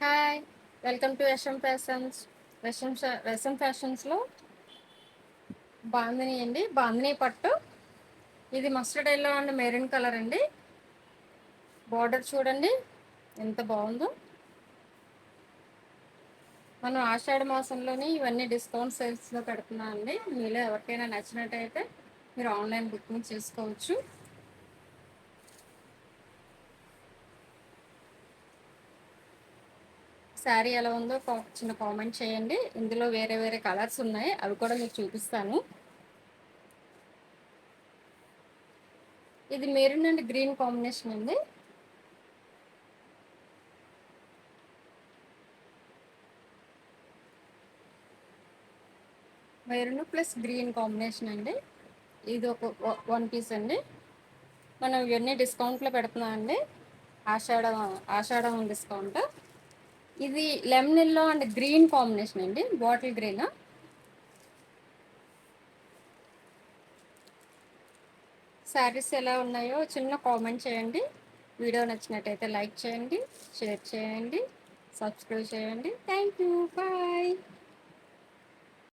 Hi! Welcome to Yasham fashions. Yasham ఫ్యాషన్స్‌లో బాందిని అండి. బాందిని పట్టు. ఇది mustard yellow and maroon colour అండి. బార్డర్ చూడండి ఎంత బావుందో. మనం ఆషాఢ మాసంలోని ఇవన్నీ డిస్కౌంట్ సేల్స్‌లో పెడుతున్నాం అండి. మీలో ఎవరికైనా నచ్చినట్టయితే మీరు ఆన్‌లైన్ బుకింగ్ చేసుకోవచ్చు. శారీ ఎలా ఉందో చిన్న కామెంట్ చేయండి. ఇందులో వేరే వేరే కలర్స్ ఉన్నాయి. అవి కూడా మీకు చూపిస్తాను. ఇది మెరూన్ అండ్ గ్రీన్ కాంబినేషన్ అండి. మెరూన్ ప్లస్ గ్రీన్ కాంబినేషన్ అండి. ఇది ఒక వన్ పీస్ అండి. మనం ఇవన్నీ డిస్కౌంట్లో పెడుతున్నాం అండి. ఆషాఢం ఆషాఢం డిస్కౌంట్. ఇది lemon yellow and green combination అండి. Bottle green. శారీస్ ఎలా ఉన్నాయో చిన్న కామెంట్ చేయండి. వీడియో నచ్చినట్టయితే లైక్ చేయండి, షేర్ చేయండి, సబ్స్క్రైబ్ చేయండి. Thank you. బాయ్.